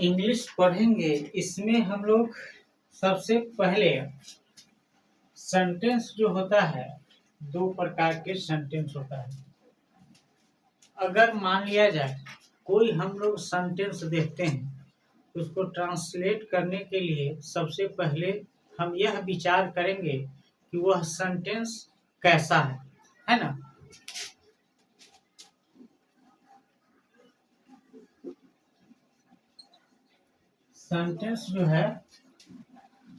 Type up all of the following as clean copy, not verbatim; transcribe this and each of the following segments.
English पढ़ेंगे, इसमें हम लोग सबसे पहले सेंटेंस जो होता है, दो प्रकार के सेंटेंस होता है। अगर मान लिया जाए कोई हम लोग सेंटेंस देखते हैं, उसको ट्रांसलेट करने के लिए सबसे पहले हम यह विचार करेंगे कि वह सेंटेंस कैसा है ना। सेंटेंस जो है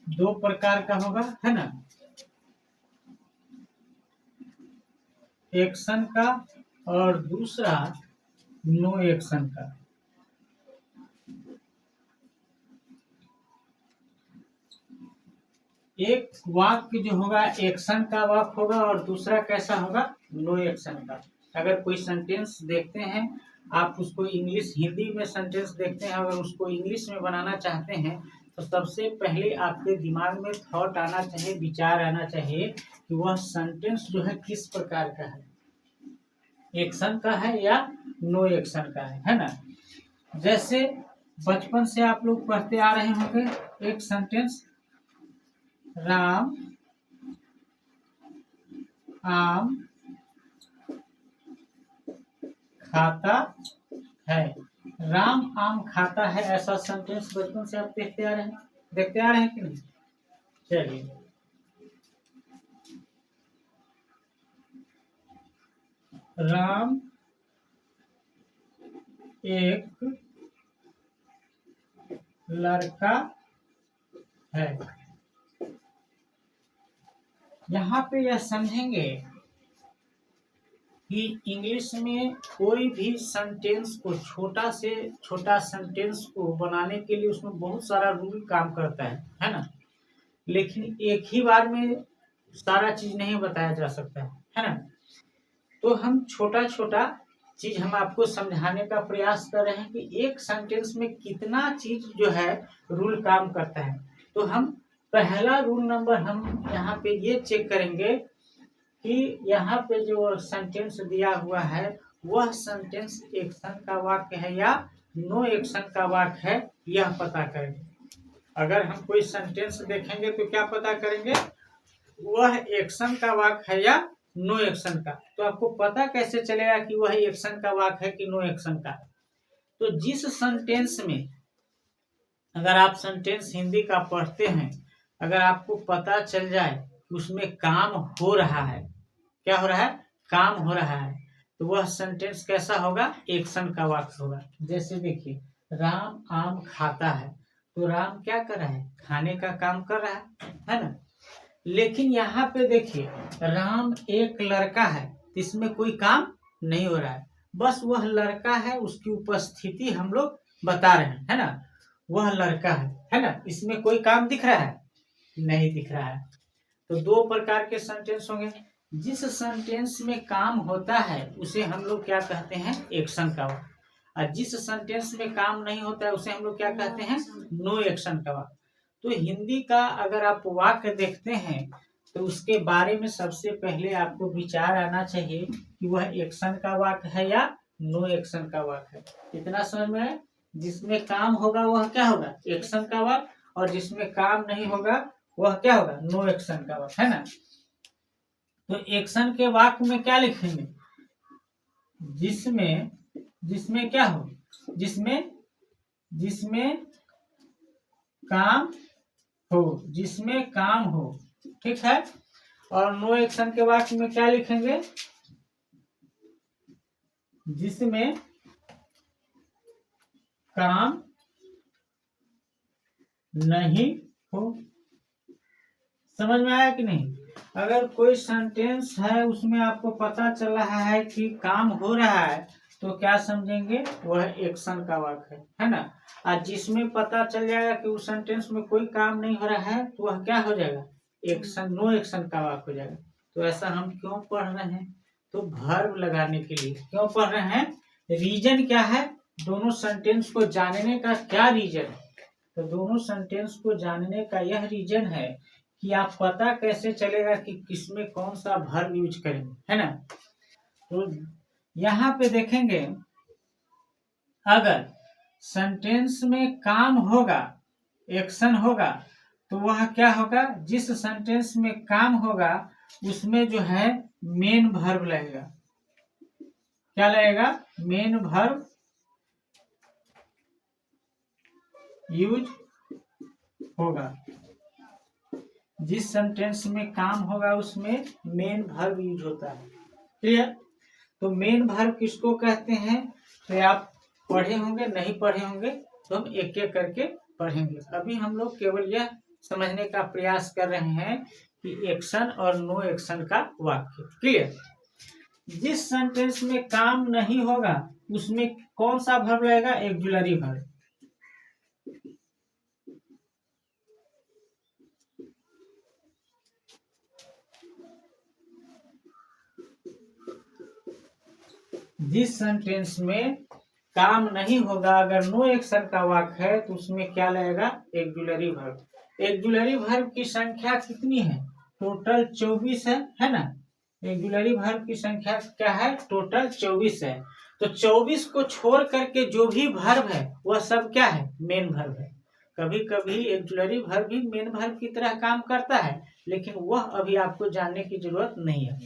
दो प्रकार का होगा, है ना। एक्शन का और दूसरा नो एक्शन का। एक वाक्य जो होगा एक्शन का वाक्य होगा और दूसरा कैसा होगा, नो एक्शन का। अगर कोई सेंटेंस देखते हैं, आप उसको इंग्लिश हिंदी में सेंटेंस देखते हैं, अगर उसको इंग्लिश में बनाना चाहते हैं तो सबसे पहले आपके दिमाग में थॉट आना चाहिए, विचार आना चाहिए कि वह सेंटेंस जो है किस प्रकार का है, एक्शन का है या नो एक्शन का है ना। जैसे बचपन से आप लोग पढ़ते आ रहे होंगे एक सेंटेंस, राम आम खाता है। राम आम खाता है, ऐसा सेंटेंस बचपन से आप देखते आ रहे हैं कि नहीं। चलिए, राम एक लड़का है। यहाँ पे यह समझेंगे कि इंग्लिश में कोई भी सेंटेंस को छोटा से छोटा सेंटेंस को बनाने के लिए उसमें बहुत सारा रूल काम करता है ना। लेकिन एक ही बार में सारा चीज नहीं बताया जा सकता है ना। तो हम छोटा छोटा चीज हम आपको समझाने का प्रयास कर रहे हैं कि एक सेंटेंस में कितना चीज जो है रूल काम करता है। तो हम पहला रूल नंबर हम यहाँ पे ये चेक करेंगे कि यहाँ पे जो सेंटेंस दिया हुआ है वह सेंटेंस एक्शन का वाक्य है या नो एक्शन का वाक्य है, यह पता करेंगे। अगर हम कोई सेंटेंस देखेंगे तो क्या पता करेंगे, वह एक्शन का वाक्य है या नो एक्शन का। तो आपको पता कैसे चलेगा कि वह एक्शन का वाक्य है कि नो एक्शन का। तो जिस सेंटेंस में, अगर आप सेंटेंस हिंदी का पढ़ते हैं, अगर आपको पता चल जाए कि उसमें काम हो रहा है, क्या हो रहा है, काम हो रहा है, तो वह सेंटेंस कैसा होगा, एक्शन का वाक्य होगा। जैसे देखिए, राम आम खाता है, तो राम क्या कर रहा है, खाने का काम कर रहा है ना। लेकिन यहाँ पे देखिए, राम एक लड़का है, इसमें कोई काम नहीं हो रहा है, बस वह लड़का है, उसकी उपस्थिति हम लोग बता रहे हैं, है ना। वह लड़का है ना, इसमें कोई काम दिख रहा है, नहीं दिख रहा है। तो दो प्रकार के सेंटेंस होंगे। जिस सेंटेंस में काम होता है उसे हम लोग क्या कहते हैं, एक्शन का वाक्य। और जिस सेंटेंस में काम नहीं होता है उसे हम लोग क्या कहते हैं, नो एक्शन का वाक्य। तो हिंदी का अगर आप वाक्य देखते हैं तो उसके बारे में सबसे पहले आपको विचार आना चाहिए कि वह एक्शन का वाक्य है या नो एक्शन का वाक्य है। इतना समझ में है। जिसमें काम होगा वह क्या होगा, एक्शन का वाक्य, और जिसमें काम नहीं होगा वह क्या होगा, नो एक्शन का वाक्य, है ना। तो एक्शन के वाक्य में क्या लिखेंगे, जिसमें क्या हो, जिसमें काम हो, ठीक है। और नो एक्शन के वाक्य में क्या लिखेंगे, जिसमें काम नहीं हो। समझ में आया कि नहीं। अगर कोई सेंटेंस है उसमें आपको पता चल रहा है कि काम हो रहा है तो क्या समझेंगे, वह एक्शन का वाक्य है ना। और जिसमें पता चल जाएगा कि उस सेंटेंस में कोई काम नहीं हो रहा है तो वह क्या हो जाएगा, एक्शन, नो एक्शन का वाक्य हो जाएगा। तो ऐसा हम क्यों पढ़ रहे हैं, तो वर्ब लगाने के लिए क्यों पढ़ रहे हैं, रीजन क्या है, दोनों सेंटेंस को जानने का क्या रीजन है। तो दोनों सेंटेंस को जानने का यह रीजन है कि आप पता कैसे चलेगा कि किसमें कौन सा वर्ब यूज करेंगे, है ना। तो यहाँ पे देखेंगे, अगर सेंटेंस में काम होगा, एक्शन होगा, तो वह क्या होगा, जिस सेंटेंस में काम होगा उसमें जो है मेन वर्ब लगेगा। क्या लगेगा, मेन वर्ब यूज होगा। जिस सेंटेंस में काम होगा उसमें मेन वर्ब यूज होता है। क्लियर। तो मेन वर्ब किसको कहते हैं, तो आप पढ़े होंगे, नहीं पढ़े होंगे तो हम एक एक करके पढ़ेंगे। अभी हम लोग केवल यह समझने का प्रयास कर रहे हैं कि एक्शन और नो एक्शन का वाक्य। क्लियर। जिस सेंटेंस में काम नहीं होगा उसमें कौन सा वर्ब लगेगा, ऑक्सिलरी वर्ब। जिस सेंटेंस में काम नहीं होगा, अगर नो एक्शन का वाक्य है तो उसमें क्या लगेगा, ऑक्सिलरी वर्ब। ऑक्सिलरी वर्ब की संख्या कितनी है, टोटल 24 है ना। ऑक्सिलरी वर्ब की संख्या क्या है, टोटल 24 है। तो 24 को छोड़ करके जो भी वर्ब है वह सब क्या है, मेन वर्ब है। कभी कभी ऑक्सिलरी वर्ब भी मेन वर्ब की तरह काम करता है, लेकिन वह अभी आपको जानने की जरूरत नहीं है।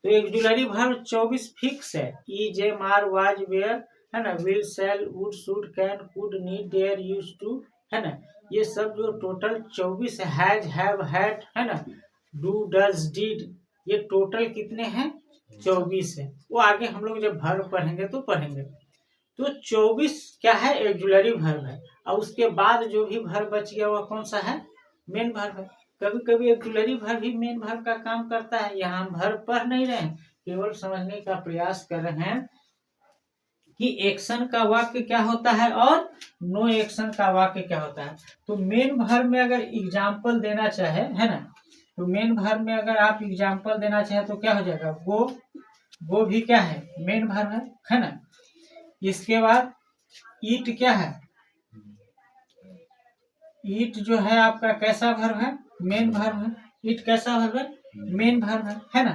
तो ऑक्सिलरी वर्ब 24 फिक्स है, is, am, are, was, were, है ना, will, shall, would, should, can, could, need, dare, used to, है ना। ये सब जो टोटल 24 है, हैज, हैव, हैड, है ना, डू, डज, डिड, ये टोटल कितने हैं, 24 है। वो आगे हम लोग जब वर्ब पढ़ेंगे तो पढ़ेंगे। तो 24 क्या है, ऑक्सिलरी वर्ब है। और उसके बाद जो भी वर्ब बच गया वह कौन सा है, मेन वर्ब है। कभी कभी ऑक्सिलरी वर्ब भी मेन वर्ब का काम करता है। यहाँ हम वर्ब पढ़ नहीं रहे हैं, केवल समझने का प्रयास कर रहे हैं कि एक्शन का वाक्य क्या होता है और नो एक्शन का वाक्य क्या होता है। तो मेन वर्ब में अगर एग्जाम्पल देना चाहे, है ना, तो मेन वर्ब में अगर आप एग्जाम्पल देना चाहे तो क्या हो जाएगा, वो भी क्या है, मेन वर्ब है ना। इसके बाद ईट क्या है, ईट जो है आपका कैसा वर्ब है, मेन वर्ब है। ईट कैसा वर्ब है, मेन वर्ब है ना।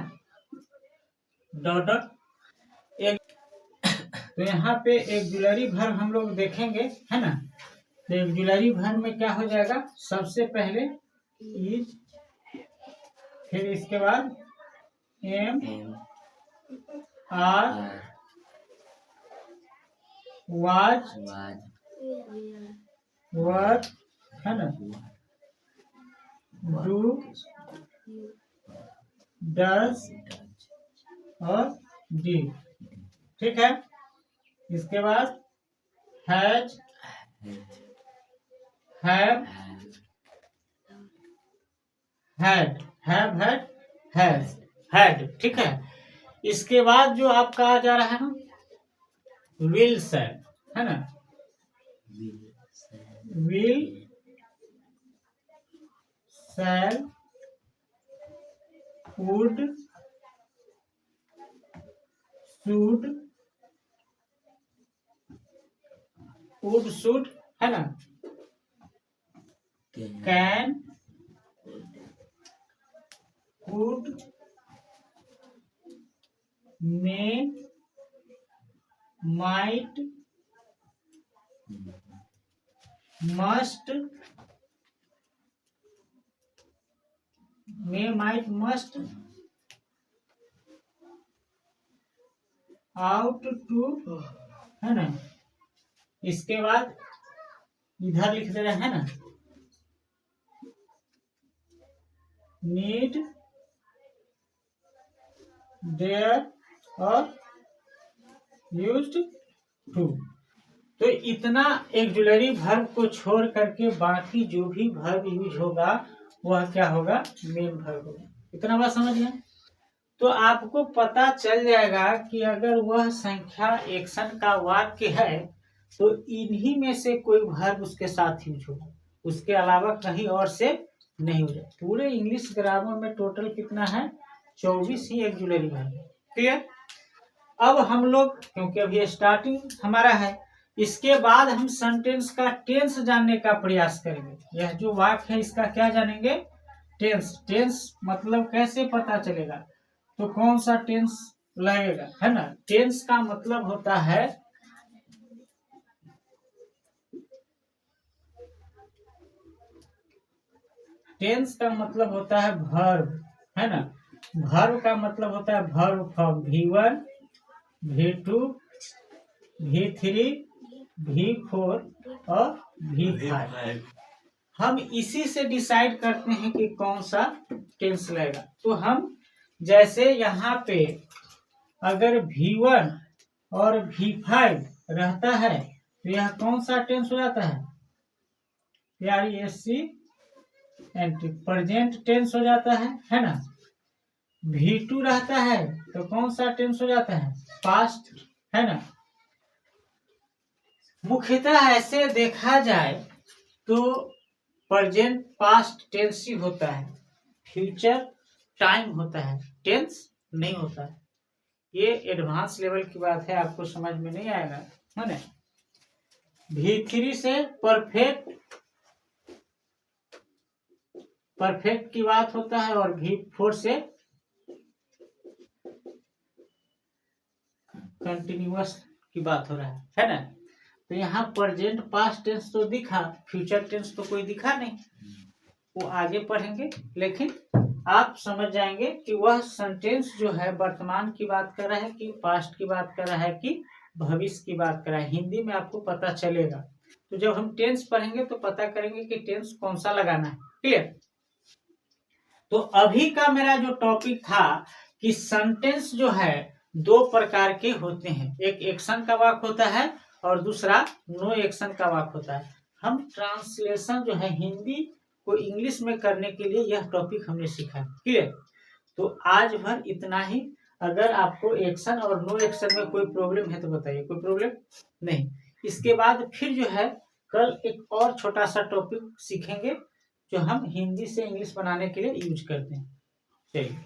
डॉट डॉट एक। तो यहाँ पे ऑक्सिलरी वर्ब हम लोग देखेंगे, है ना। तो ऑक्सिलरी वर्ब में क्या हो जाएगा, सबसे पहले इज, फिर इसके बाद एम, आर, वाज, वर, है ना, डू, डज और डी। ठीक है। इसके बाद has, have, had, have, had, has, had. ठीक है। इसके बाद जो आपका आ जा रहा है ना, विल, शैल, है ना, will, shall, would, should, would, should, है ना, can, could, may, might, must, may, might, must, ought to, है ना। इसके बाद इधर लिख दे रहे हैं ना, नीड, देयर और यूज्ड टू। तो इतना ऑक्सिलरी वर्ब को छोड़ करके बाकी जो भी वर्ब यूज होगा वह क्या होगा, मेन वर्ब होगा। इतना बात समझ गए। तो आपको पता चल जाएगा कि अगर वह संख्या एक्शन का वाक्य है तो इन्हीं में से कोई वर्ब उसके साथ यूज होगा, उसके अलावा कहीं और से नहीं हो जाए। पूरे इंग्लिश ग्रामर में टोटल कितना है, 24 ही ऑक्सिलरी वर्ब है। क्लियर। अब हम लोग क्योंकि अभी स्टार्टिंग हमारा है, इसके बाद हम सेंटेंस का टेंस जानने का प्रयास करेंगे। यह जो वाक्य है इसका क्या जानेंगे, टेंस। टेंस मतलब कैसे पता चलेगा, तो कौन सा टेंस लगेगा, है ना। टेंस का मतलब होता है टेंस का मतलब होता है वर्ब, है ना। वर्ब का मतलब होता है verb form V1, V2, V3, V4 और V5। हम इसी से डिसाइड करते हैं कि कौन सा टेंस लगेगा। तो हम जैसे यहाँ पे अगर V1 और V5 रहता है तो यह कौन सा टेंस हो जाता है? प्रेजेंट टेंस हो जाता है ना। V2 रहता है तो कौन सा टेंस हो जाता है? पास्ट, है ना। मुख्यतः ऐसे देखा जाए तो प्रेजेंट पास्ट टेंस ही होता है, फ्यूचर टाइम होता है, टेंस नहीं होता है। ये एडवांस लेवल की बात है, आपको समझ में नहीं आएगा, है ना। V3 से परफेक्ट की बात होता है और V4 से कंटिन्यूअस की बात हो रहा है ना। तो यहाँ प्रेजेंट पास्ट टेंस तो दिखा, फ्यूचर टेंस तो कोई दिखा नहीं, वो आगे पढ़ेंगे। लेकिन आप समझ जाएंगे कि वह सेंटेंस जो है वर्तमान की बात कर रहा है कि पास्ट की बात कर रहा है कि भविष्य की बात कर रहा है। हिंदी में आपको पता चलेगा। तो जब हम टेंस पढ़ेंगे तो पता करेंगे कि टेंस कौन सा लगाना है। क्लियर? तो अभी का मेरा जो टॉपिक था कि सेंटेंस जो है दो प्रकार के होते हैं, एक एक्शन का वाक्य होता है और दूसरा नो एक्शन का वाक्य होता है। हम ट्रांसलेशन जो है हिंदी को इंग्लिश में करने के लिए यह टॉपिक हमने सीखा। क्लियर? तो आज भर इतना ही। अगर आपको एक्शन और नो एक्शन में कोई प्रॉब्लम है तो बताइए। कोई प्रॉब्लम नहीं? इसके बाद फिर जो है कल एक और छोटा सा टॉपिक सीखेंगे जो हम हिंदी से इंग्लिश बनाने के लिए यूज करते हैं। चलिए।